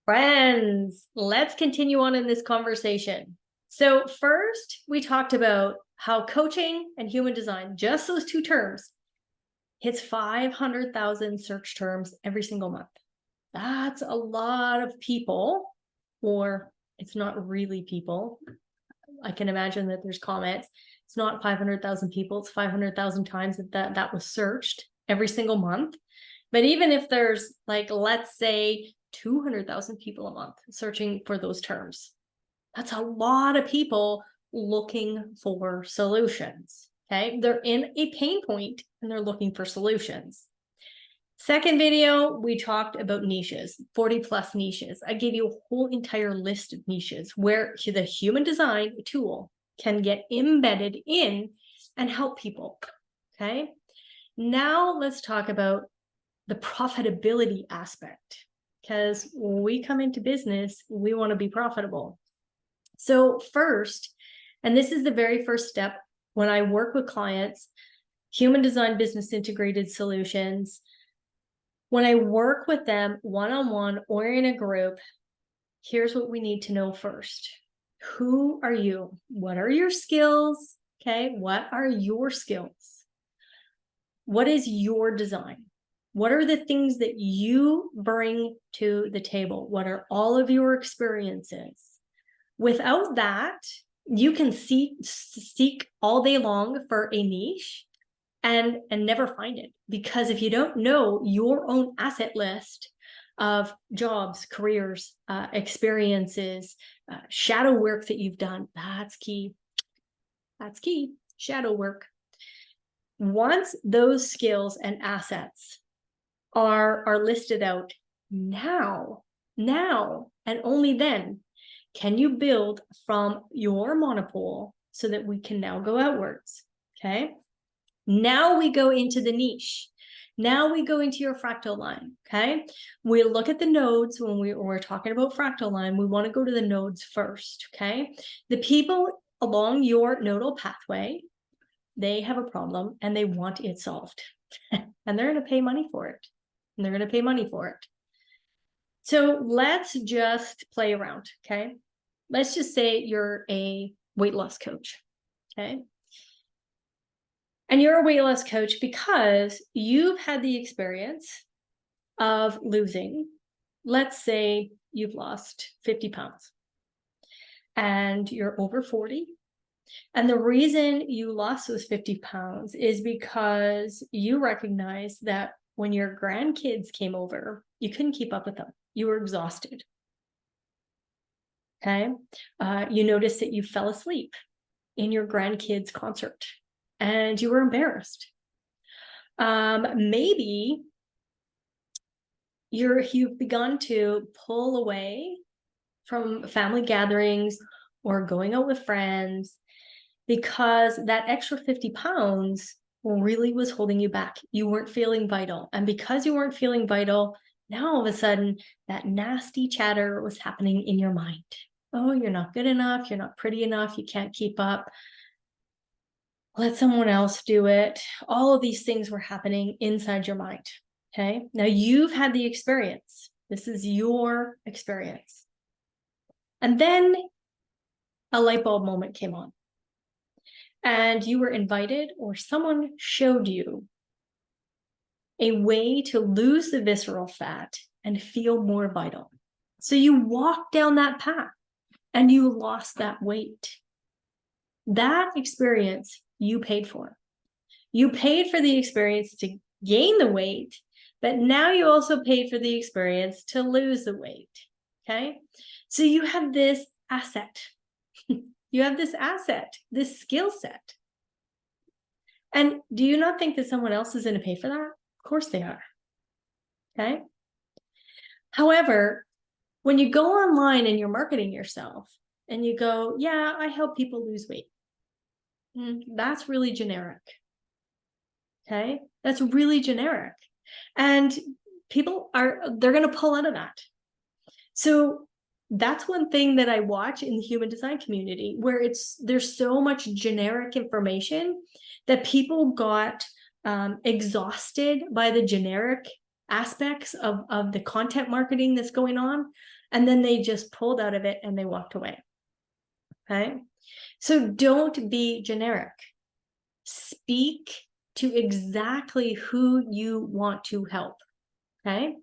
Friends, let's continue on in this conversation. So first, we talked about how coaching and human design, just those two terms, hits 500,000 search terms every single month. That's a lot of people, or it's not really people. I can imagine that there's comments. It's not 500,000 people, it's 500,000 times that was searched every single month. But even if there's, like, let's say 200,000 people a month searching for those terms, that's a lot of people looking for solutions. Okay, they're in a pain point and they're looking for solutions. Second video, we talked about niches, 40 plus niches. I gave you a whole entire list of niches where the human design tool can get embedded in and help people. Okay, now let's talk about the profitability aspect, because when we come into business, we want to be profitable. So first, and this is the very first step when I work with clients, human design business integrated solutions, when I work with them one-on-one or in a group, here's what we need to know first. Who are you? What are your skills? Okay, what are your skills? What is your design? What are the things that you bring to the table? What are all of your experiences? Without that, you can seek all day long for a niche and never find it. Because if you don't know your own asset list of jobs, careers, experiences, shadow work that you've done, that's key. That's key, shadow work. Once those skills and assets are listed out, now and only then can you build from your monopole so that we can now go outwards. Okay, now we go into the niche. Now we go into your fractal line. Okay, we look at the nodes. When we're talking about fractal line, we want to go to the nodes first. Okay, the people along your nodal pathway, they have a problem and they want it solved. And they're going to pay money for it. So let's just play around, okay? Let's just say you're a weight loss coach, okay? And you're a weight loss coach because you've had the experience of losing, let's say you've lost 50 pounds and you're over 40. And the reason you lost those 50 pounds is because you recognize that when your grandkids came over, you couldn't keep up with them. You were exhausted. Okay. You noticed that you fell asleep in your grandkids' concert and you were embarrassed. Maybe you've begun to pull away from family gatherings or going out with friends because that extra 50 pounds really was holding you back. You weren't feeling vital. And because you weren't feeling vital, now all of a sudden that nasty chatter was happening in your mind. Oh, you're not good enough. You're not pretty enough. You can't keep up. Let someone else do it. All of these things were happening inside your mind. Okay. Now you've had the experience. This is your experience. And then a light bulb moment came on. And you were invited, or someone showed you a way to lose the visceral fat and feel more vital. So you walked down that path and you lost that weight. That experience you paid for. You paid for the experience to gain the weight, but now you also paid for the experience to lose the weight. Okay? So you have this asset. You have this asset, this skill set. And do you not think that someone else is going to pay for that? Of course they are. Okay. However, when you go online and you're marketing yourself and you go, yeah, I help people lose weight. That's really generic. Okay. That's really generic. And people they're going to pull out of that. So that's one thing that I watch in the human design community, where there's so much generic information that people got exhausted by the generic aspects of the content marketing that's going on, and then they just pulled out of it and they walked away. Okay. So don't be generic. Speak to exactly who you want to help. Okay.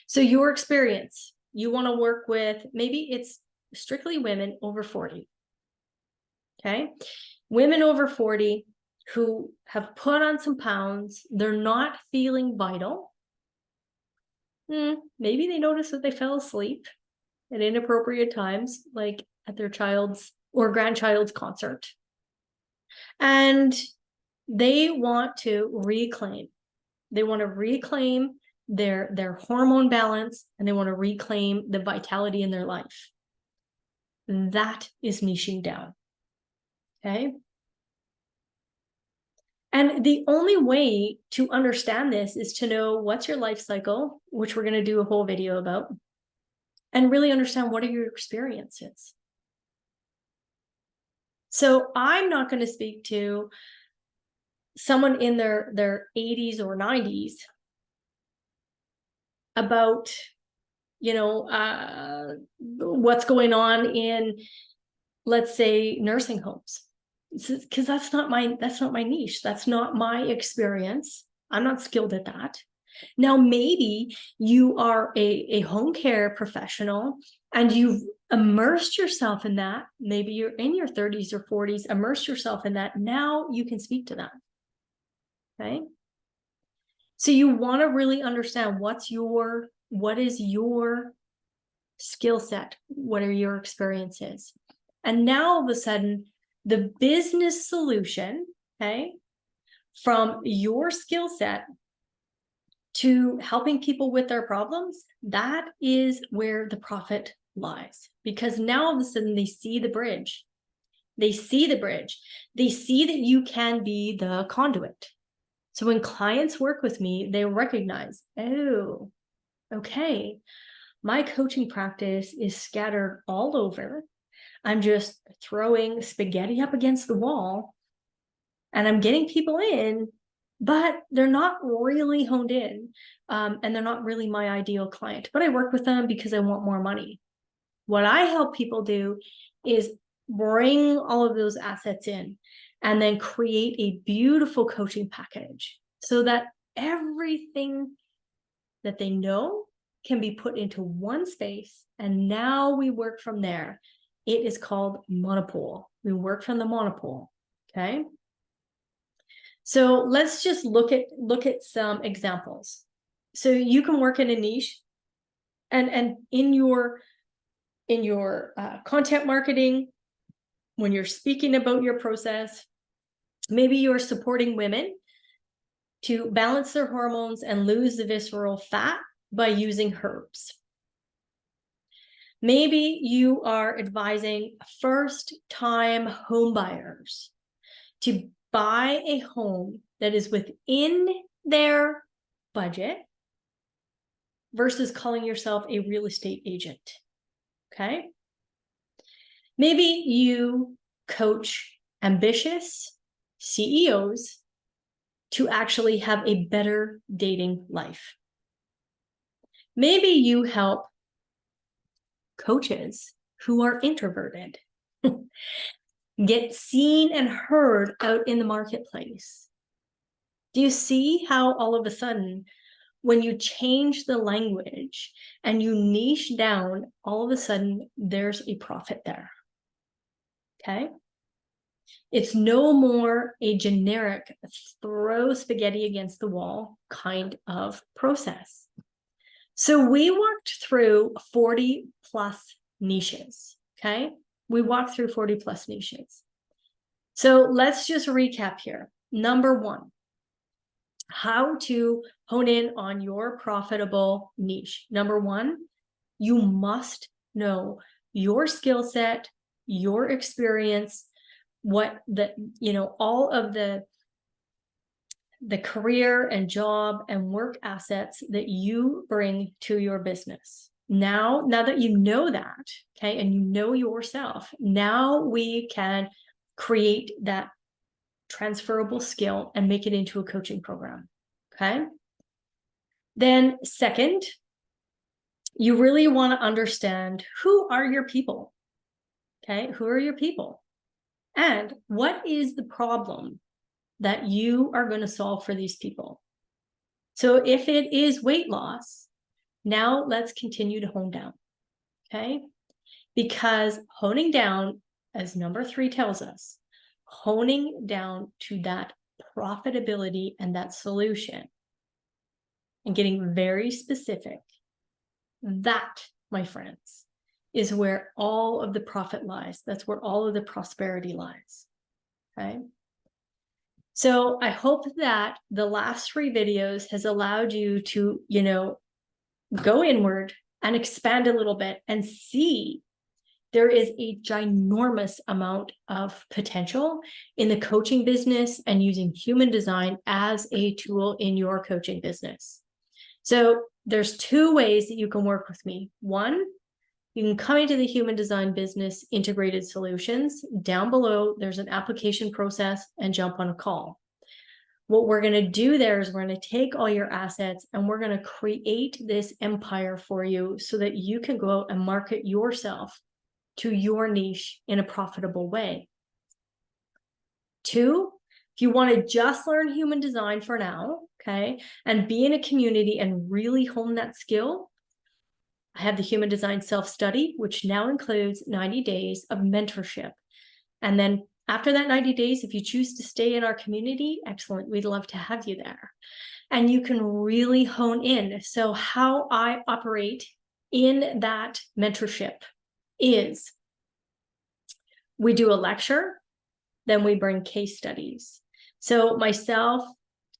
So your experience, you want to work with, maybe it's strictly women over 40. Okay. Women over 40 who have put on some pounds, they're not feeling vital. Maybe they notice that they fell asleep at inappropriate times, like at their child's or grandchild's concert. And they want to reclaim. They want to reclaim their hormone balance, and they want to reclaim the vitality in their life. That is niching down. Okay. And the only way to understand this is to know what's your life cycle, which we're going to do a whole video about, and really understand what are your experiences. So I'm not going to speak to someone in their 80s or 90s about, what's going on in, let's say, nursing homes, because that's not my niche. That's not my experience. I'm not skilled at that. Now, maybe you are a home care professional and you've immersed yourself in that. Maybe you're in your 30s or 40s, immerse yourself in that. Now you can speak to that. Okay. So you want to really understand what is your skill set? What are your experiences? And now all of a sudden, the business solution, okay, from your skill set to helping people with their problems, that is where the profit lies. Because now all of a sudden they see the bridge. They see the bridge. They see that you can be the conduit. So when clients work with me, they recognize, oh, okay, my coaching practice is scattered all over. I'm just throwing spaghetti up against the wall and I'm getting people in, but they're not really honed in, and they're not really my ideal client, but I work with them because I want more money. What I help people do is bring all of those assets in and then create a beautiful coaching package so that everything that they know can be put into one space. And now we work from there. It is called monopole. We work from the monopole. Okay. So let's just look at some examples. So you can work in a niche, and in your content marketing, when you're speaking about your process, maybe you're supporting women to balance their hormones and lose the visceral fat by using herbs. Maybe you are advising first-time home buyers to buy a home that is within their budget versus calling yourself a real estate agent. Okay. Maybe you coach ambitious CEOs to actually have a better dating life. Maybe you help coaches who are introverted get seen and heard out in the marketplace. Do you see how all of a sudden, when you change the language and you niche down, all of a sudden there's a profit there? Okay. It's no more a generic throw spaghetti against the wall kind of process. So we worked through 40 plus niches. Okay. We walked through 40 plus niches. So let's just recap here. Number one, how to hone in on your profitable niche. Number one, you must know your skill set, your experience, what all of the career and job and work assets that you bring to your business. Now that you know that, okay, and you know yourself, now we can create that transferable skill and make it into a coaching program. Okay. Then second, you really want to understand who are your people. Okay, who are your people? And what is the problem that you are going to solve for these people? So if it is weight loss, now let's continue to hone down. Okay, because honing down, as number 3 tells us, honing down to that profitability and that solution and getting very specific, that, my friends, is where all of the profit lies. That's where all of the prosperity lies. Okay. So I hope that the last 3 videos has allowed you to, go inward and expand a little bit and see there is a ginormous amount of potential in the coaching business and using human design as a tool in your coaching business. So there's 2 ways that you can work with me. One, you can come into the Human Design Business Integrated Solutions. Down below, there's an application process and jump on a call. What we're going to do there is we're going to take all your assets and we're going to create this empire for you so that you can go out and market yourself to your niche in a profitable way. 2, if you want to just learn human design for now, okay, and be in a community and really hone that skill, I have the Human Design Self-Study, which now includes 90 days of mentorship. And then after that 90 days, if you choose to stay in our community, excellent, we'd love to have you there. And you can really hone in. So how I operate in that mentorship is we do a lecture, then we bring case studies. So myself,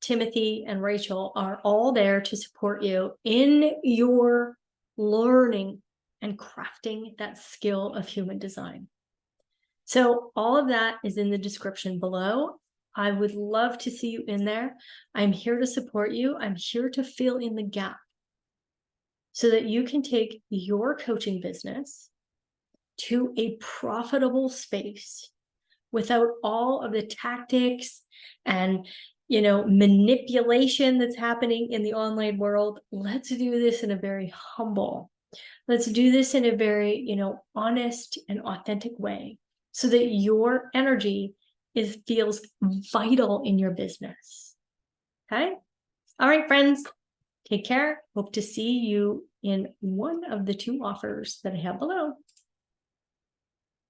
Timothy, and Rachel are all there to support you in your learning and crafting that skill of human design. So all of that is in the description below. I would love to see you in there. I'm here to support you. I'm here to fill in the gap so that you can take your coaching business to a profitable space without all of the tactics and manipulation that's happening in the online world. Let's do this in a very humble, let's do this in a very, honest and authentic way so that your energy feels vital in your business. Okay. All right, friends, take care. Hope to see you in one of the 2 offers that I have below.